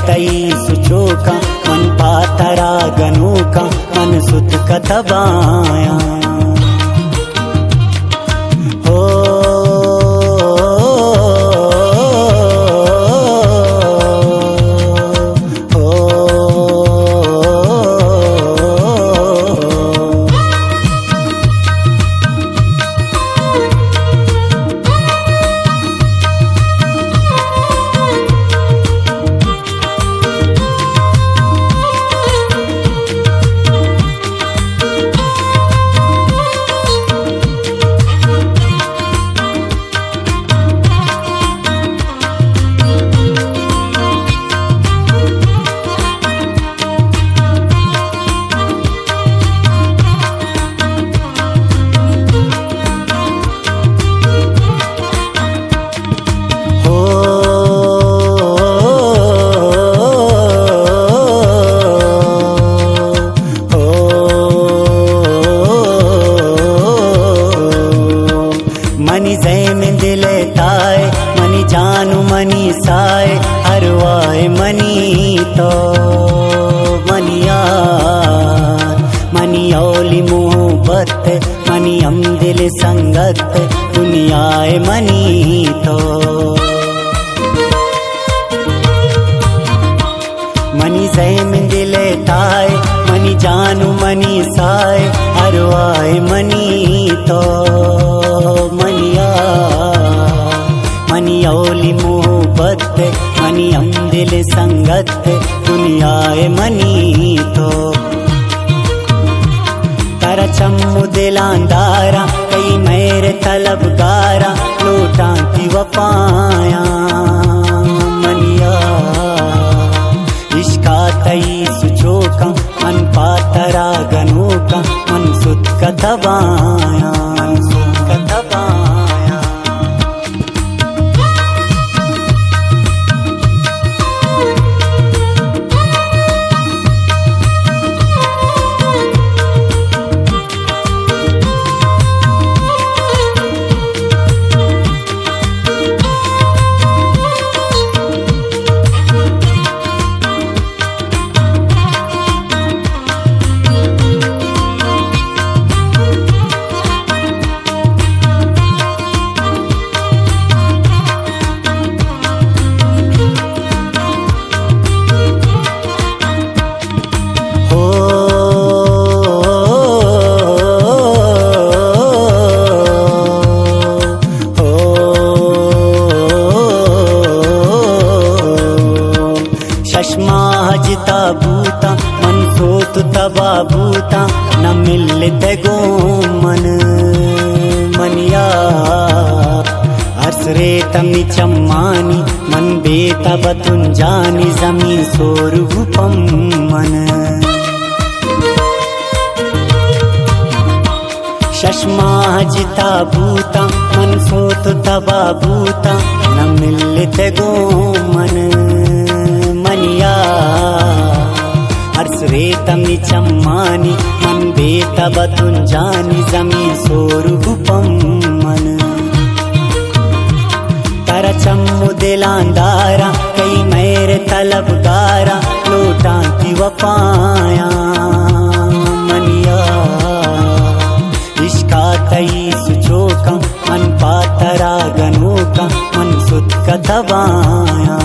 तई सुचोका मन पातरा गनोका मन सुत कथबाया हो मनी जय में दिल ताए मनी जानू मनी साए हरवाए मनी तो मनिया मनी औली मोहब्बत मनी हम दिल संगत दुनियाए मनी तो मनी जय में दिल ताए मनी जानू मनी साए हरवाए मनी तो मनिया मनी औली मोहब्बत मनी हम दिल संगत दुनियाए मनी तो तारा चम्मू दिलांदारा कई मेरे तलबगारा लूटा की वफाया मनिया इश्का तई सुचोका मन पातरा गनोका मन सुत कथबाया बूता मन सोत तबा बूता न मिलते गो मन मनिया हसरे तमी चम्मानी मन बेता बतुन जानी जमीन सोर गुपम मन शश्मा जिता बूता मन सोत तबा बूता न मिलते गो मन मनिया हर्षरे तमी चम्मानी मन बेता बतुन जानी जमी सोर गुपम मन तारा चम्मू दिलांदारा कई मेरे तलबगारा लूटा की वफाया मनिया इश्का तई सुचोका मन पातरा गनोका मन सुत कथबाया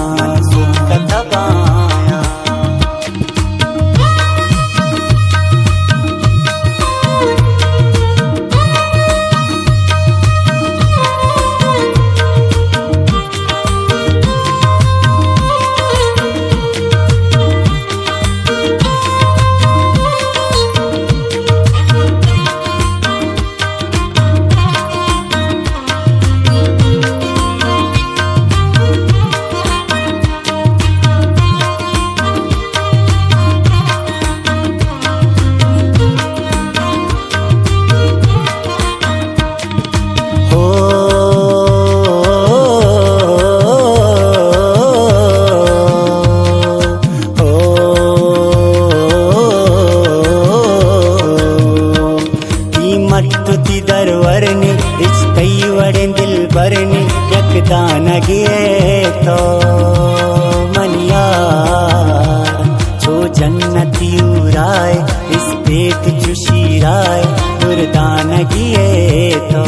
चूराय इस पेट चुशीराय दुर्दानगिये तो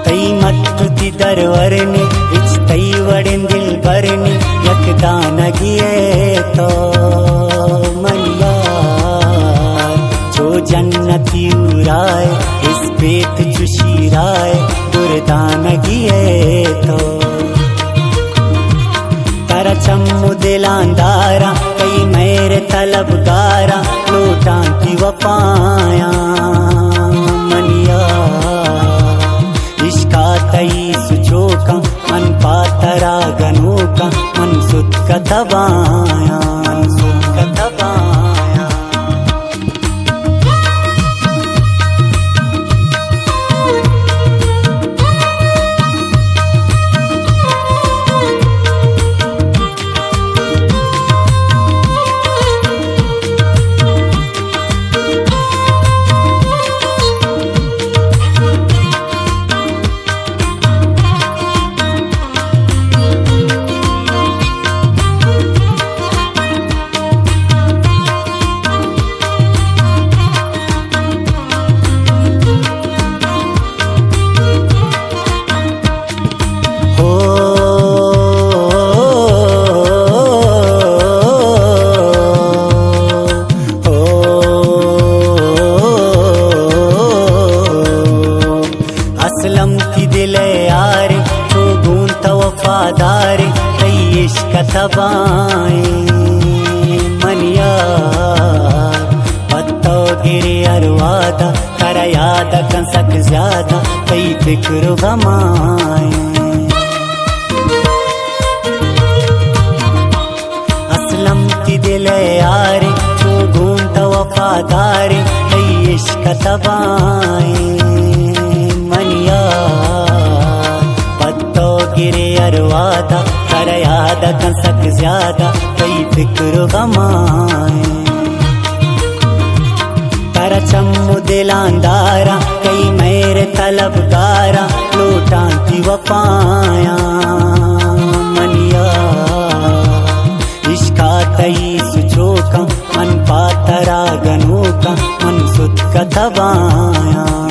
तई मत्तुति दरवरनि इच तई वड़िंदिल बरनि यकदानगिये तो मनिया जो जन्नती उराय इस पेट चुशीराय दुर्दानगिये तो तारा चम्मु दिलांदारा कई मेरे तलबगारा लूटां की वफाया मनिया इश्का तई सुचोका मन पातरा गनोका मन सुत का दबाया तबाए मनिया पत्तो गिरे अरवादा कर याद कंसक ज्यादा कई फिक्र गमाए असलम की दिल यारे जो घूमता वफादारे कई इश्क तबाए मनिया पत्तो गिरे अरवादा कर याद कंसक ज्यादा कई फिक्र गमाए तारा चम्मु दिलांदारा कई मेरे तलबगारा लूटां की वफाया मनिया इश्का तई सुचोका मन पातरा गनोका मन सुत का दबाया